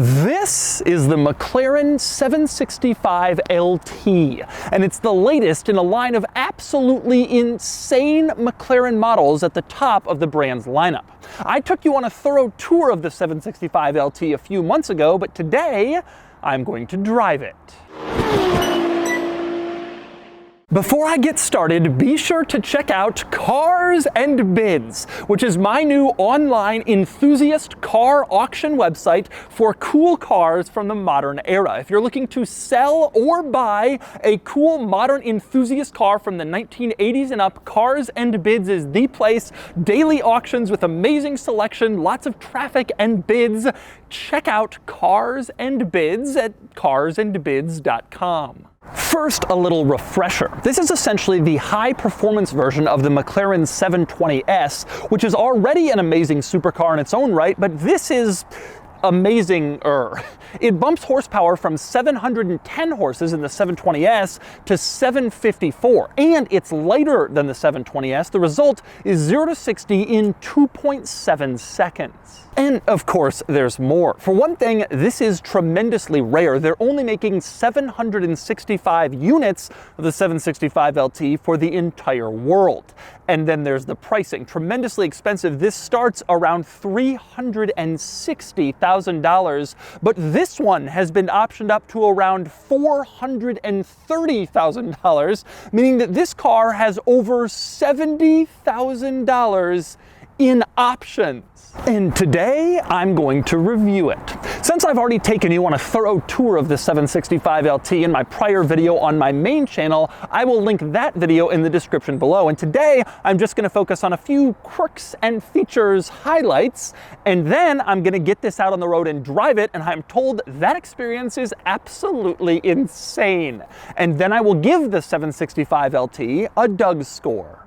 This is the McLaren 765LT, and it's the latest in a line of absolutely insane McLaren models at the top of the brand's lineup. I took you on a thorough tour of the 765LT a few months ago, but today I'm going to drive it. Before I get started, be sure to check out Cars and Bids, which is my new online enthusiast car auction website for cool cars from the modern era. If you're looking to sell or buy a cool modern enthusiast car from the 1980s and up, Cars and Bids is the place. Daily auctions with amazing selection, lots of traffic and bids. Check out Cars and Bids at carsandbids.com. First, a little refresher. This is essentially the high-performance version of the McLaren 720S, which is already an amazing supercar in its own right, but this is amazing-er. It bumps horsepower from 710 horses in the 720S to 754, and it's lighter than the 720S. The result is 0 to 60 in 2.7 seconds. And of course, there's more. For one thing, this is tremendously rare. They're only making 765 units of the 765LT for the entire world. And then there's the pricing. Tremendously expensive. This starts around $360,000, but this one has been optioned up to around $430,000, meaning that this car has over $70,000 in options. And today I'm going to review it. Since I've already taken you on a thorough tour of the 765LT in my prior video on my main channel, I will link that video in the description below. And today I'm just going to focus on a few quirks and features highlights, and then I'm going to get this out on the road and drive it, and I'm told that experience is absolutely insane. And then I will give the 765LT a DOUGSCORE.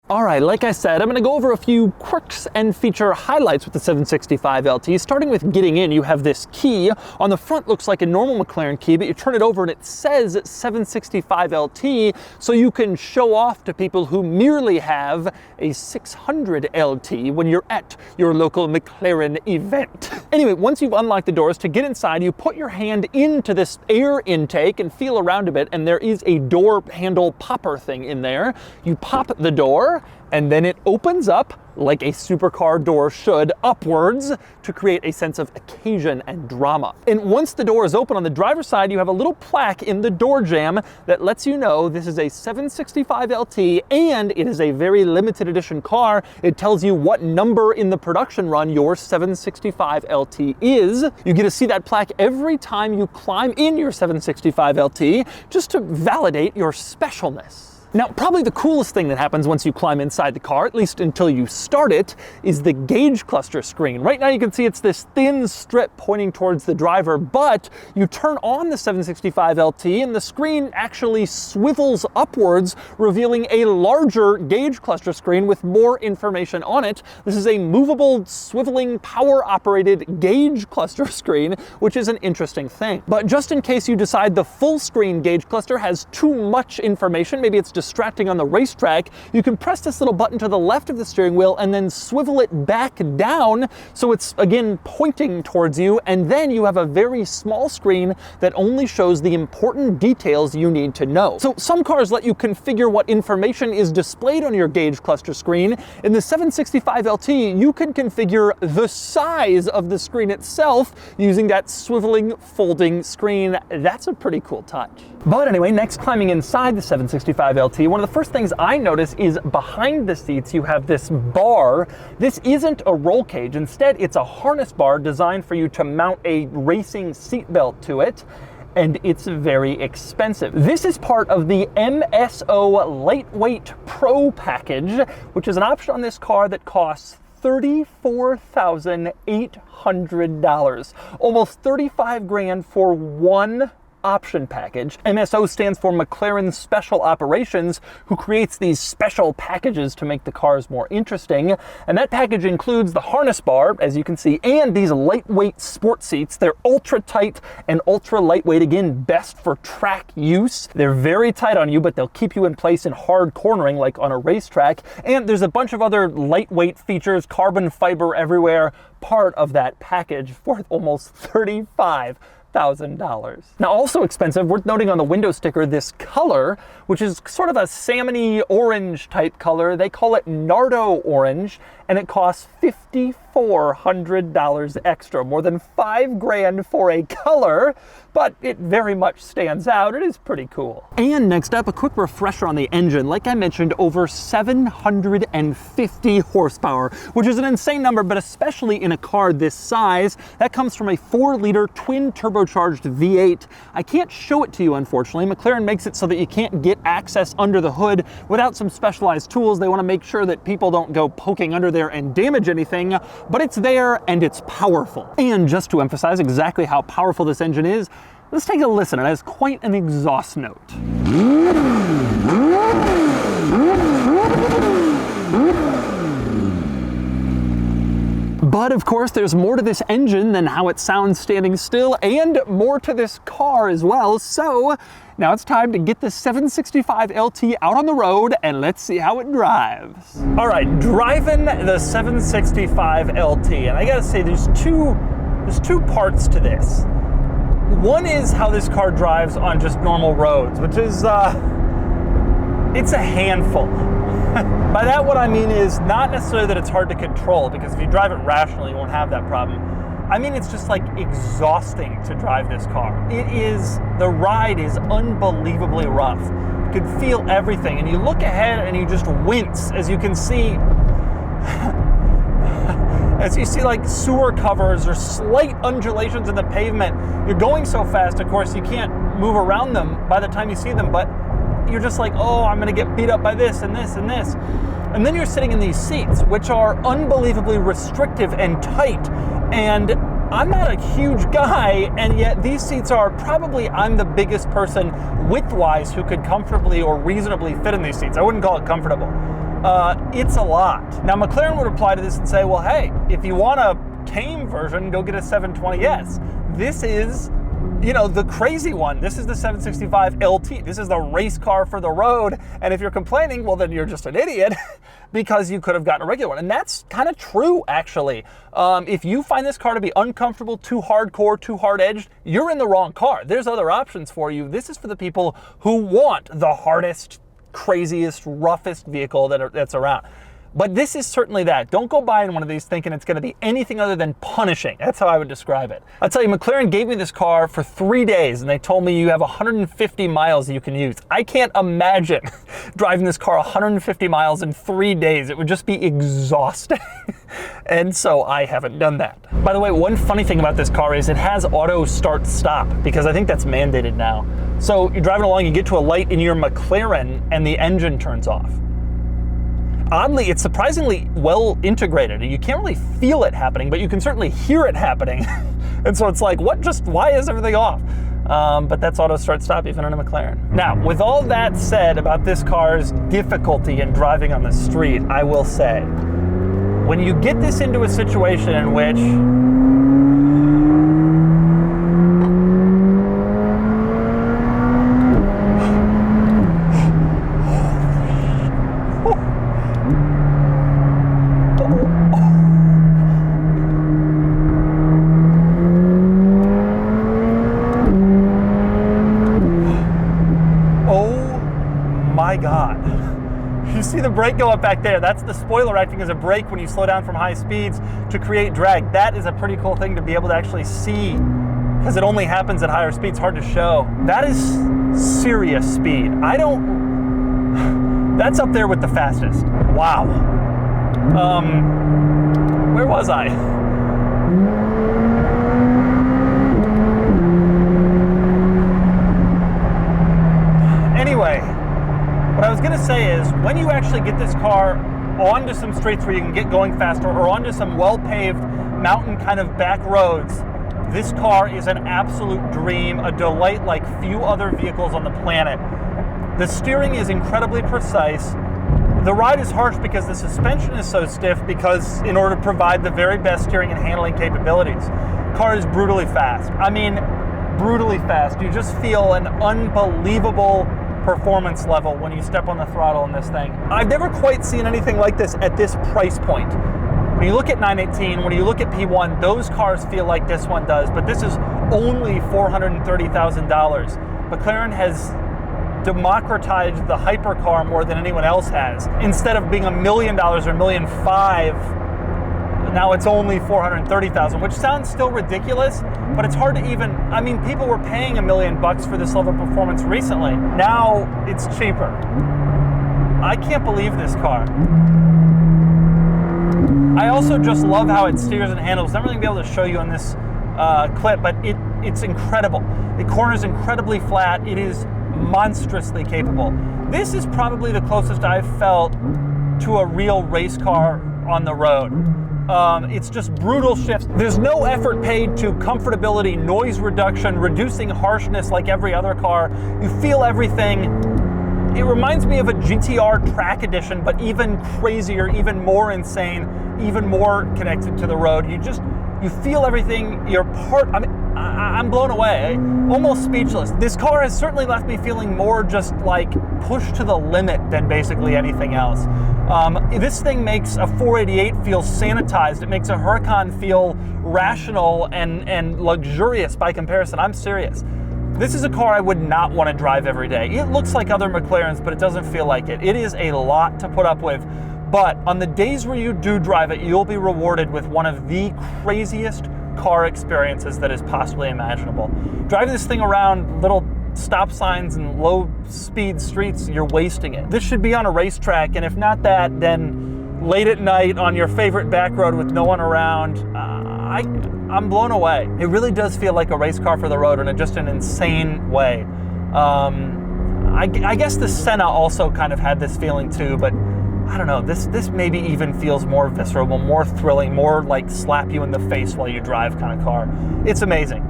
All right, like I said, I'm going to go over a few quirks and feature highlights with the 765LT. Starting with getting in, you have this key. On the front looks like a normal McLaren key, but you turn it over and it says 765LT, so you can show off to people who merely have a 600LT when you're at your local McLaren event. Anyway, once you've unlocked the doors, to get inside, you put your hand into this air intake and feel around a bit, and there is a door handle popper thing in there. You pop the door, and then it opens up like a supercar door should, upwards, to create a sense of occasion and drama. And once the door is open on the driver's side, you have a little plaque in the door jamb that lets you know this is a 765LT and it is a very limited edition car. It tells you what number in the production run your 765LT is. You get to see that plaque every time you climb in your 765LT, just to validate your specialness. Now, probably the coolest thing that happens once you climb inside the car, at least until you start it, is the gauge cluster screen. Right now you can see it's this thin strip pointing towards the driver, but you turn on the 765LT and the screen actually swivels upwards, revealing a larger gauge cluster screen with more information on it. This is a movable, swiveling, power-operated gauge cluster screen, which is an interesting thing. But just in case you decide the full screen gauge cluster has too much information, maybe it's distracting on the racetrack, you can press this little button to the left of the steering wheel and then swivel it back down so it's again pointing towards you, and then you have a very small screen that only shows the important details you need to know. So some cars let you configure what information is displayed on your gauge cluster screen. In the 765LT, you can configure the size of the screen itself using that swiveling, folding screen. That's a pretty cool touch. But anyway, next, climbing inside the 765LT, one of the first things I notice is behind the seats you have this bar. This isn't a roll cage. Instead, it's a harness bar designed for you to mount a racing seatbelt to it, and it's very expensive. This is part of the MSO Lightweight Pro package, which is an option on this car that costs $34,800. Almost 35 grand for one option package. MSO stands for McLaren Special Operations, who creates these special packages to make the cars more interesting. And that package includes the harness bar, as you can see, and these lightweight sport seats. They're ultra tight and ultra lightweight, again, best for track use. They're very tight on you, but they'll keep you in place in hard cornering like on a racetrack. And there's a bunch of other lightweight features, carbon fiber everywhere, part of that package for almost $35,000. Now, also expensive, worth noting on the window sticker, this color, which is sort of a salmony orange type color. They call it Nardo orange, and it costs $5,400 extra, more than $5,000 for a color, but it very much stands out. It is pretty cool. And next up, a quick refresher on the engine. Like I mentioned, over 750 horsepower, which is an insane number, but especially in a car this size. That comes from a 4-liter twin turbocharged V8. I can't show it to you, unfortunately. McLaren makes it so that you can't get access under the hood without some specialized tools. They want to make sure that people don't go poking under there and damage anything, but it's there and it's powerful. And just to emphasize exactly how powerful this engine is, let's take a listen. It has quite an exhaust note. But of course, there's more to this engine than how it sounds standing still, and more to this car as well. So now it's time to get the 765LT out on the road and let's see how it drives. All right, driving the 765LT, and I gotta say there's two parts to this. One is how this car drives on just normal roads, which is, it's a handful. By that, what I mean is not necessarily that it's hard to control, because if you drive it rationally, you won't have that problem. I mean, it's just like exhausting to drive this car. The ride is unbelievably rough. You can feel everything, and you look ahead and you just wince as you can see, as you see like sewer covers or slight undulations in the pavement. You're going so fast, of course, you can't move around them by the time you see them, but you're just like, oh, I'm gonna get beat up by this and this and this. And then you're sitting in these seats, which are unbelievably restrictive and tight. And I'm not a huge guy, and yet these seats are probably, I'm the biggest person width-wise who could comfortably or reasonably fit in these seats. I wouldn't call it comfortable. It's a lot. Now, McLaren would reply to this and say, well, hey, if you want a tame version, go get a 720S. This is, you know, the crazy one. This is the 765LT. This is the race car for the road. And if you're complaining, well, then you're just an idiot because you could have gotten a regular one. And that's kind of true, actually. If you find this car to be uncomfortable, too hardcore, too hard-edged, you're in the wrong car. There's other options for you. This is for the people who want the hardest, craziest, roughest vehicle that's around. But this is certainly that. Don't go buying one of these thinking it's going to be anything other than punishing. That's how I would describe it. I'll tell you, McLaren gave me this car for 3 days, and they told me you have 150 miles that you can use. I can't imagine driving this car 150 miles in 3 days. It would just be exhausting. And so I haven't done that. By the way, one funny thing about this car is it has auto start stop, because I think that's mandated now. So you're driving along, you get to a light in your McLaren, and the engine turns off. Oddly, it's surprisingly well integrated. You can't really feel it happening, but you can certainly hear it happening. And so it's like, why is everything off? But that's auto start stop even in a McLaren. Now, with all that said about this car's difficulty in driving on the street, I will say, when you get this into a situation in which my God. You see the brake go up back there. That's the spoiler acting as a brake when you slow down from high speeds to create drag. That is a pretty cool thing to be able to actually see, because it only happens at higher speeds. Hard to show. That is serious speed. That's up there with the fastest. Wow. Where was I? Anyway, what I was gonna say is, when you actually get this car onto some streets where you can get going faster, or onto some well-paved mountain kind of back roads, This car is an absolute dream, a delight like few other vehicles on the planet. The steering is incredibly precise. The ride is harsh because the suspension is so stiff, because in order to provide the very best steering and handling capabilities. The car is brutally fast. I mean, brutally fast. You just feel an unbelievable performance level when you step on the throttle in this thing. I've never quite seen anything like this at this price point. When you look at 918, when you look at P1, those cars feel like this one does, but this is only $430,000. McLaren has democratized the hypercar more than anyone else has. Instead of being $1 million or $1.5 million, now it's only $430,000, which sounds still ridiculous, but it's hard to even, I mean, people were paying $1 million for this level of performance recently. Now it's cheaper. I can't believe this car. I also just love how it steers and handles. I'm not really going to be able to show you in this clip, but it's incredible. The corner's incredibly flat. It is monstrously capable. This is probably the closest I've felt to a real race car on the road. It's just brutal shifts. There's no effort paid to comfortability, noise reduction, reducing harshness like every other car. You feel everything. It reminds me of a GTR track edition, but even crazier, even more insane, even more connected to the road. You feel everything. You're part, I'm blown away, almost speechless. This car has certainly left me feeling more just like pushed to the limit than basically anything else. This thing makes a 488 feel sanitized. It makes a Huracan feel rational and luxurious by comparison. I'm serious. This is a car I would not want to drive every day. It looks like other McLarens, but it doesn't feel like it. It is a lot to put up with. But on the days where you do drive it, you'll be rewarded with one of the craziest car experiences that is possibly imaginable. Driving this thing around little stop signs and low speed streets, you're wasting it. This should be on a racetrack, and if not that, then late at night on your favorite back road with no one around. I'm blown away. It really does feel like a race car for the road in just an insane way. I guess the Senna also kind of had this feeling too, but I don't know, this maybe even feels more visceral, more thrilling, more like slap you in the face while you drive kind of car. It's amazing.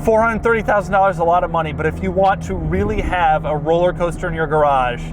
$430,000 is a lot of money, but if you want to really have a roller coaster in your garage,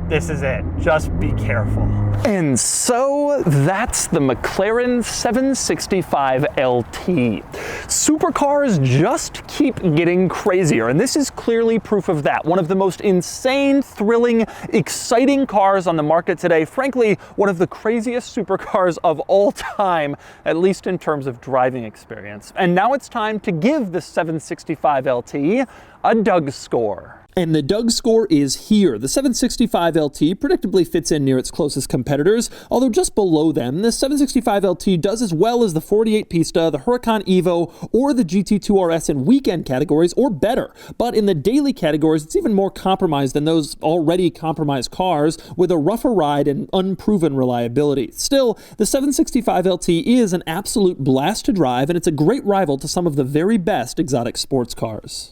this is it. Just be careful. And so that's the McLaren 765LT. Supercars just keep getting crazier, and this is clearly proof of that. One of the most insane, thrilling, exciting cars on the market today. Frankly, one of the craziest supercars of all time, at least in terms of driving experience. And now it's time to give the 765LT a DOUGSCORE. And the DOUGSCORE is here. The 765LT predictably fits in near its closest competitors, although just below them, the 765LT does as well as the 48 Pista, the Huracan Evo, or the GT2 RS in weekend categories, or better. But in the daily categories, it's even more compromised than those already compromised cars, with a rougher ride and unproven reliability. Still, the 765LT is an absolute blast to drive, and it's a great rival to some of the very best exotic sports cars.